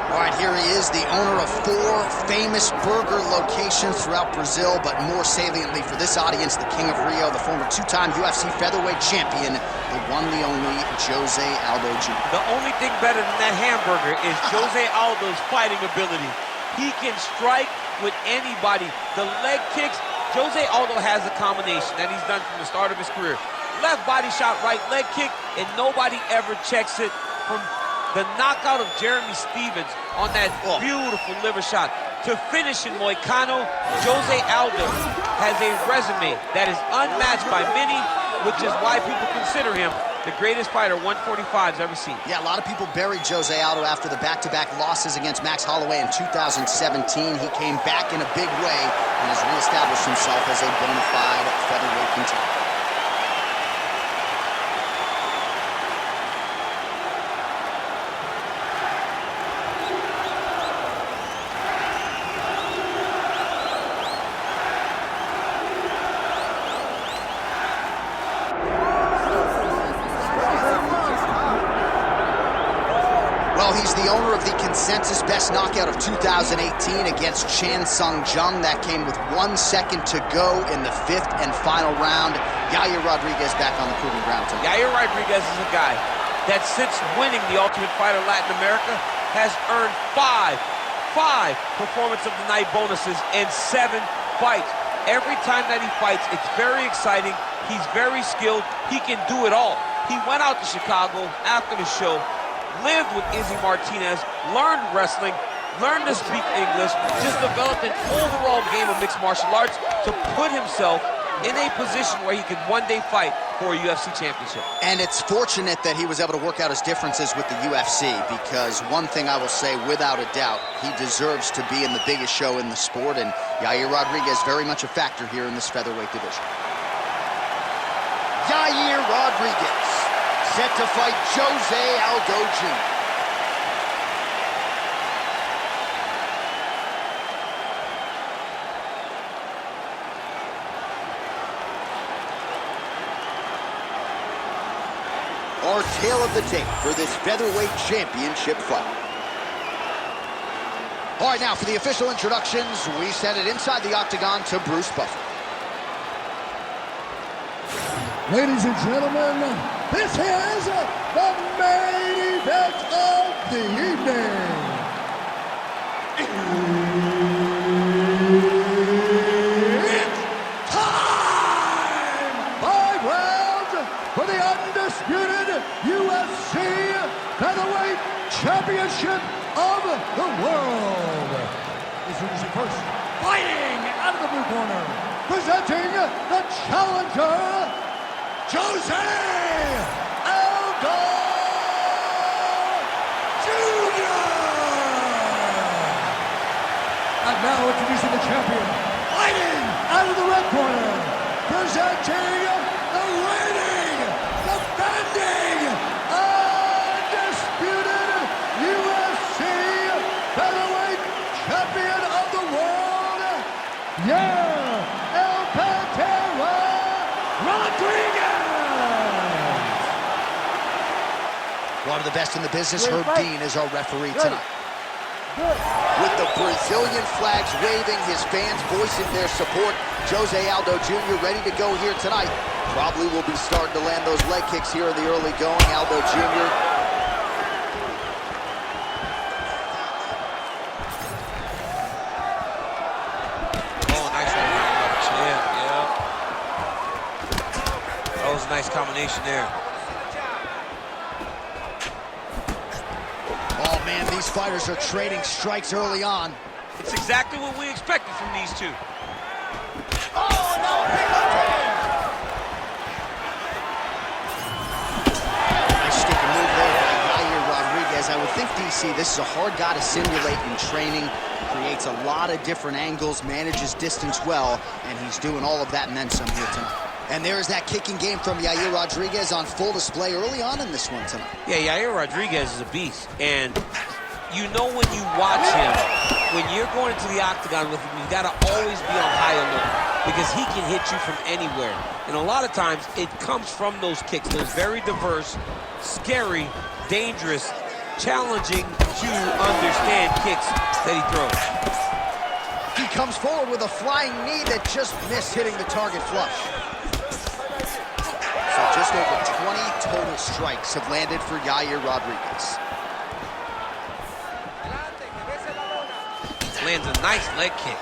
All right, here he is, the owner of 4 famous burger locations throughout Brazil, but more saliently for this audience, the King of Rio, the former 2-time UFC featherweight champion, the one, the only, Jose Aldo Jr. The only thing better than that hamburger is Jose Aldo's fighting ability. He can strike with anybody. The leg kicks, Jose Aldo has a combination that he's done from the start of his career. Left body shot, right leg kick, and nobody ever checks it. From the knockout of Jeremy Stevens on that beautiful liver shot to finish in Moicano, Jose Aldo has a resume that is unmatched by many, which is why people consider him the greatest fighter 145's ever seen. Yeah, a lot of people buried Jose Aldo after the back-to-back losses against Max Holloway in 2017. He came back in a big way and has reestablished himself as a bona fide featherweight contender. Well, he's the owner of the consensus best knockout of 2018 against Chan Sung Jung. That came with 1 second to go in the 5th and final round. Yair Rodriguez back on the proving ground tonight. Yair Rodriguez is a guy that since winning the Ultimate Fighter Latin America has earned 5 Performance of the Night bonuses and 7 fights. Every time that he fights, it's very exciting. He's very skilled. He can do it all. He went out to Chicago after the show, lived with Izzy Martinez, learned wrestling, learned to speak English, just developed an overall game of mixed martial arts to put himself in a position where he could one day fight for a UFC championship. And it's fortunate that he was able to work out his differences with the UFC, because one thing I will say without a doubt, he deserves to be in the biggest show in the sport, and Yair Rodriguez very much a factor here in this featherweight division. Yair Rodriguez set to fight Jose Aldo Jr. Our tale of the tape for this featherweight championship fight. All right, now for the official introductions, we send it inside the octagon to Bruce Buffer. Ladies and gentlemen, this is the main event of the evening. It's time! 5 rounds for the undisputed UFC Featherweight Championship of the world. Introducing first, fighting out of the blue corner, presenting the challenger, Jose Aldo Jr. And now introducing the champion, fighting out of the red corner, presenting the reigning, defending, undisputed UFC featherweight champion of the world, Yair Rodriguez. One of the best in the business, Herb Dean, is our referee tonight. With the Brazilian flags waving, his fans voicing their support, Jose Aldo Jr. ready to go here tonight. Probably will be starting to land those leg kicks here in the early going. Aldo Jr. Oh, nice right hand by the champ, yeah. That was a nice combination there. Oh, man, these fighters are trading strikes early on. It's exactly what we expected from these two. Oh, no, big left hand! Nice sticking move there by Yair Rodriguez. I would think, DC, this is a hard guy to simulate in training. Creates a lot of different angles, manages distance well, and he's doing all of that and then some here tonight. And there's that kicking game from Yair Rodriguez on full display early on in this one tonight. Yeah, Yair Rodriguez is a beast, and you know when you watch him, when you're going into the octagon with him, you gotta always be on high alert because he can hit you from anywhere. And a lot of times, it comes from those kicks, those very diverse, scary, dangerous challenging to understand kicks that he throws. He comes forward with a flying knee that just missed hitting the target flush. So just over 20 total strikes have landed for Yair Rodriguez. Lands a nice leg kick.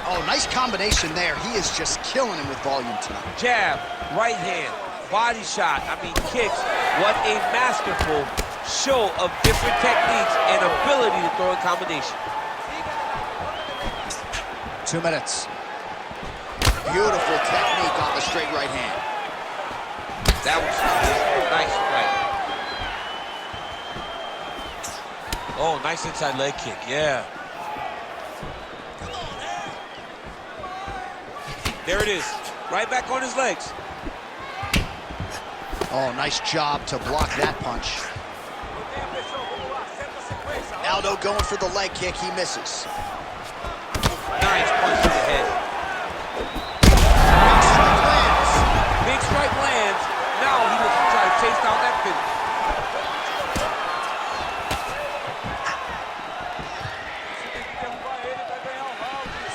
Oh, nice combination there. He is just killing him with volume tonight. Jab, right hand, body shot, kicks. What a masterful show of different techniques and ability to throw in combination. 2 minutes. Beautiful technique on the straight right hand. That was nice right. Oh, nice inside leg kick, yeah. There it is, right back on his legs. Oh, nice job to block that punch. Aldo going for the leg kick, he misses. Nice punch to the head. Big strike lands. Big strike lands. Now he looks to try to chase down that finish.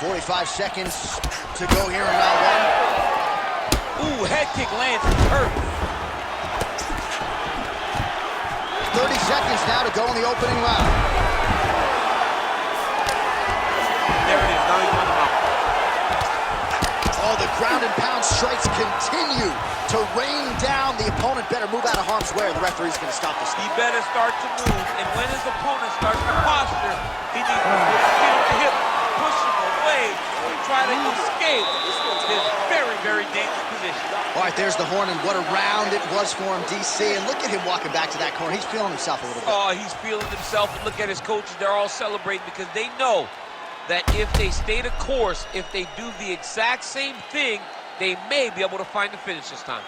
45 seconds to go here in round one. Ooh, head kick lands, hurt. 30 seconds now to go in the opening round. There it is, now he's on the mount. Oh, the ground and pound strikes continue to rain down. The opponent better move out of harm's way or the referee's going to stop this. He better start to move, and when his opponent starts to posture, he needs to put his feet on the hip, push him away, and try to escape his very, very dangerous position. All right, there's the horn, and what a round it was for him, DC. And look at him walking back to that corner. He's feeling himself a little bit. Oh, he's feeling himself, and look at his coaches. They're all celebrating because they know that if they stay the course, if they do the exact same thing, they may be able to find the finish this time.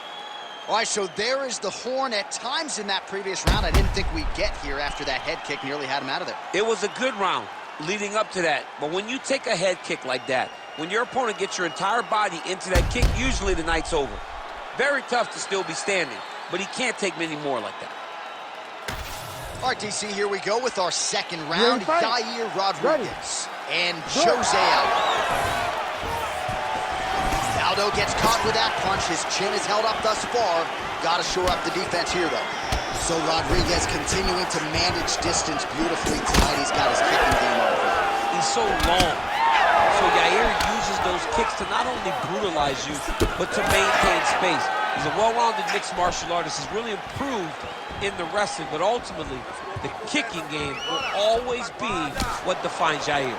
All right, so there is the horn. At times in that previous round, I didn't think we'd get here after that head kick nearly had him out of there. It was a good round leading up to that, but when you take a head kick like that, when your opponent gets your entire body into that kick, usually the night's over. Very tough to still be standing, but he can't take many more like that. All right, DC, here we go with our second round. Yair Rodriguez and Jose Aldo. Aldo gets caught with that punch. His chin is held up thus far. Got to shore up the defense here, though. So Rodriguez continuing to manage distance beautifully tonight. He's got his kicking game on. He's so long. So Yair uses those kicks to not only brutalize you, but to maintain space. He's a well-rounded mixed martial artist. He's really improved in the wrestling, but ultimately, the kicking game will always be what defines Yair.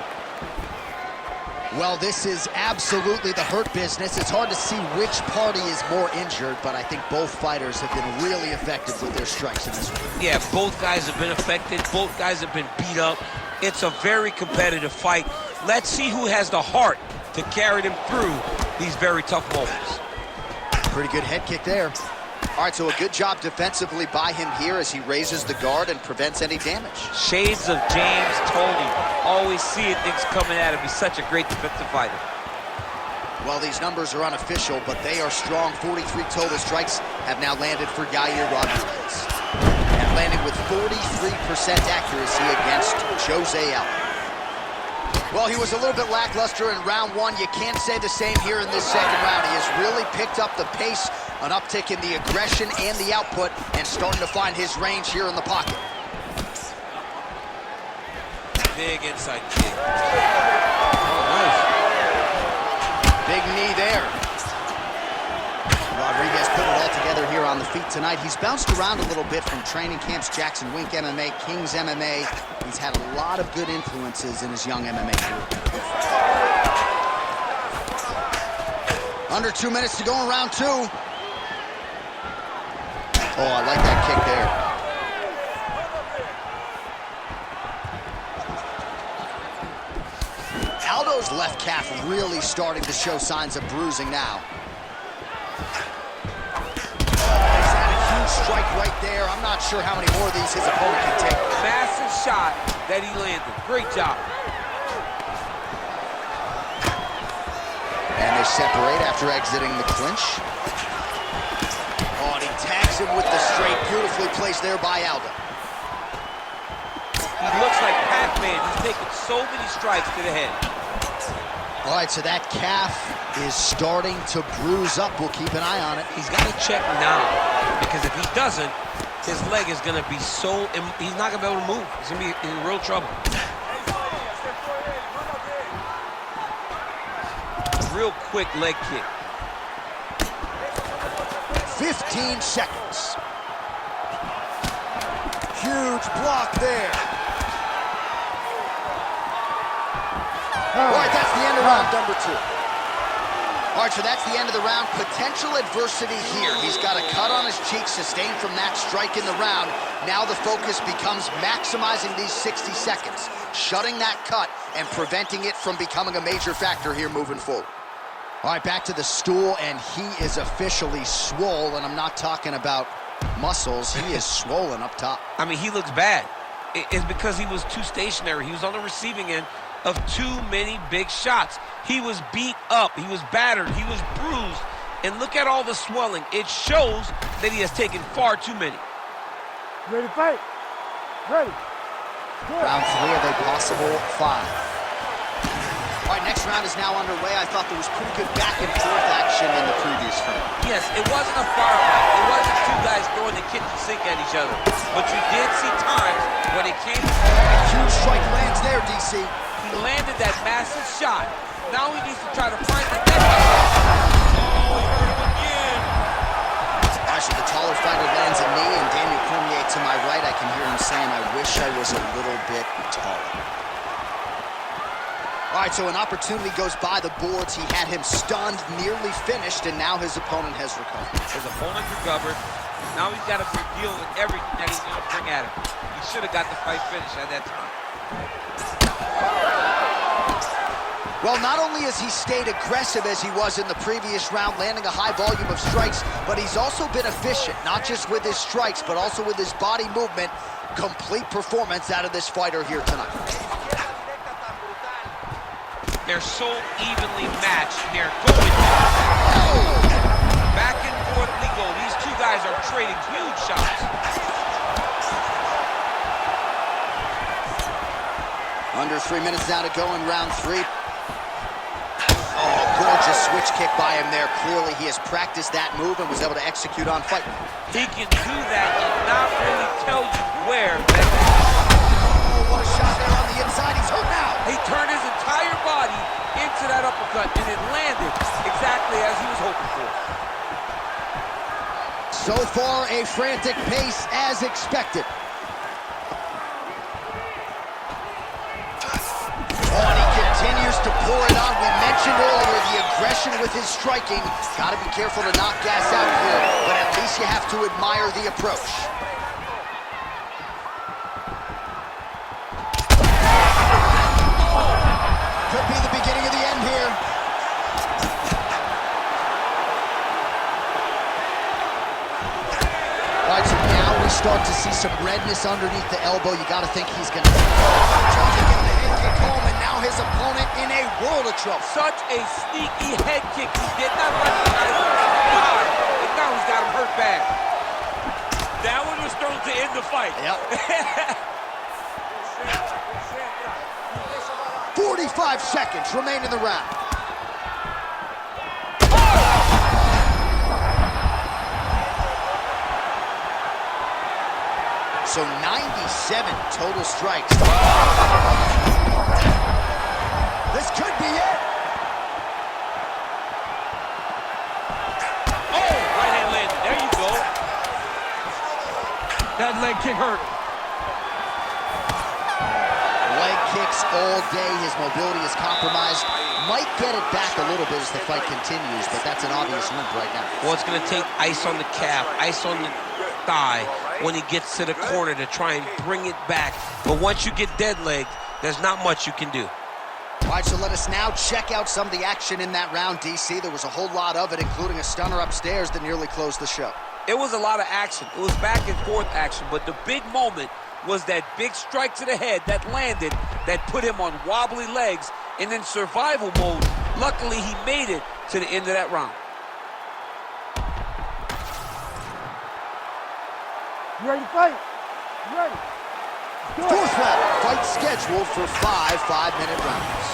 Well, this is absolutely the hurt business. It's hard to see which party is more injured, but I think both fighters have been really effective with their strikes in this one. Yeah, both guys have been affected. Both guys have been beat up. It's a very competitive fight. Let's see who has the heart to carry them through these very tough moments. Pretty good head kick there. All right, so a good job defensively by him here as he raises the guard and prevents any damage. Shades of James Toney. Always seeing things coming at him. He's such a great defensive fighter. Well, these numbers are unofficial, but they are strong. 43 total strikes have now landed for Yair Rodriguez. And landing with 43% accuracy against Jose Aldo. Well, he was a little bit lackluster in round one. You can't say the same here in this second round. He has really picked up the pace, an uptick in the aggression and the output, and starting to find his range here in the pocket. Big inside kick. Oh, nice. Big knee there. Rodriguez put it all together here on the feet tonight. He's bounced around a little bit from training camps, Jackson Wink MMA, King's MMA. He's had a lot of good influences in his young MMA career. Under 2 minutes to go in round two. Oh, I like that kick there. Aldo's left calf really starting to show signs of bruising now. He's had a huge strike right there. I'm not sure how many more of these his opponent can take. Massive shot that he landed. Great job. And they separate after exiting the clinch. Oh, and he tags him with the straight. Beautifully placed there by Aldo. like man. He's taken so many strikes to the head. All right, so that calf is starting to bruise up. We'll keep an eye on it. He's got to check now, because if he doesn't, his leg is going to be so... He's not going to be able to move. He's going to be in real trouble. Real quick leg kick. 15 seconds. Huge block there. All right, that's the end of round number 2. All right, so that's the end of the round. Potential adversity here. He's got a cut on his cheek sustained from that strike in the round. Now the focus becomes maximizing these 60 seconds, shutting that cut and preventing it from becoming a major factor here moving forward. All right, back to the stool, and he is officially swollen. I'm not talking about muscles. He is swollen up top. I mean, he looks bad. It's because he was too stationary. He was on the receiving end of too many big shots. He was beat up. He was battered. He was bruised. And look at all the swelling. It shows that he has taken far too many. Ready to fight? Ready. Good. Round 3 of a possible 5. All right, next round is now underway. I thought there was pretty good back and forth action in the previous round. Yes, it wasn't a firefight. It wasn't two guys throwing the kitchen sink at each other. But you did see times when it came to... A huge strike lands there, DC. He landed that massive shot. Now he needs to try to find the net. Oh, he hurt him again. Actually, the taller fighter lands a knee, and Daniel Cormier to my right, I can hear him saying, I wish I was a little bit taller. All right, so an opportunity goes by the boards. He had him stunned, nearly finished, and now his opponent has recovered. His opponent recovered. Now he's got to deal with everything that he's going to bring at him. He should have got the fight finished at that time. Well, not only has he stayed aggressive as he was in the previous round, landing a high volume of strikes, but he's also been efficient, not just with his strikes, but also with his body movement. Complete performance out of this fighter here tonight. They're so evenly matched. They're going back and forth we go. These two guys are trading huge shots. Under 3 minutes now to go in round 3. Oh, gorgeous switch kick by him there. Clearly he has practiced that move and was able to execute on fight. He can do that and not really tell you where. Oh, what a shot there on the inside. He's hurt now. He turned his entire body into that uppercut, and it landed exactly as he was hoping for. So far, a frantic pace as expected. Oh, and he continues to pour it on. We mentioned earlier the aggression with his striking. Got to be careful to not gas out here, but at least you have to admire the approach. Could be the beginning of the end here. All right, so now we start to see some redness underneath the elbow. You got to think he's going to... getting the head kick home, and now his opponent in a world of trouble. Such a sneaky head kick. He did not recognize him. And now he's got him hurt bad. That one was thrown to end the fight. Yep. 45 seconds remain in the round. So 97 total strikes. This could be it. Oh, right hand landed. There you go. That leg kick hurt. Leg kicks all day. His mobility is compromised. Might get it back a little bit as the fight continues, but that's an obvious limp right now. Well, it's going to take ice on the calf, ice on the thigh when he gets to the corner to try and bring it back. But once you get dead legged, there's not much you can do. All right, so let us now check out some of the action in that round, DC. There was a whole lot of it, including a stunner upstairs that nearly closed the show. It was a lot of action. It was back and forth action, but the big moment was that big strike to the head that landed, that put him on wobbly legs and in survival mode. Luckily, he made it to the end of that round. You ready to fight? You ready? Fourth round. Fight scheduled for 5 5-minute rounds.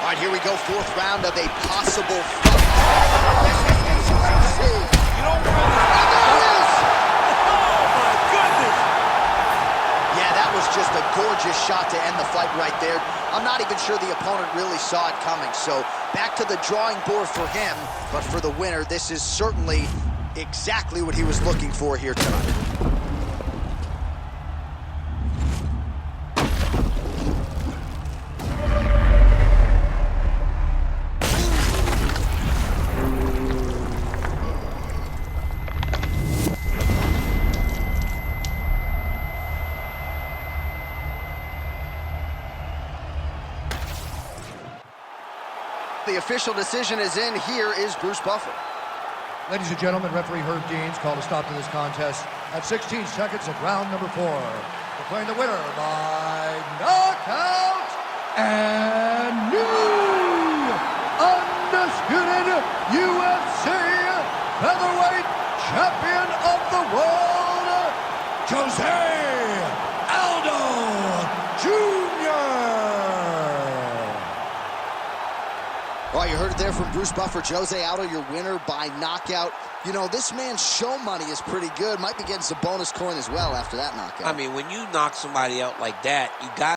All right, here we go. Fourth round of a possible fight. You don't want this. Oh, my goodness. Yeah, that was just a gorgeous shot to end the fight right there. I'm not even sure the opponent really saw it coming. So back to the drawing board for him. But for the winner, this is certainly exactly what he was looking for here tonight. The official decision is in. Here is Bruce Buffer. Ladies and gentlemen, referee Herb Dean's called a stop to this contest at 16 seconds of round number 4. Declaring the winner by knockout and new undisputed UFC featherweight champion of the world, Jose Aldo Jr. Well, you heard it there from Bruce Buffer. Jose Aldo, your winner by knockout. You know, this man's show money is pretty good. Might be getting some bonus coin as well after that knockout. I mean, when you knock somebody out like that, you got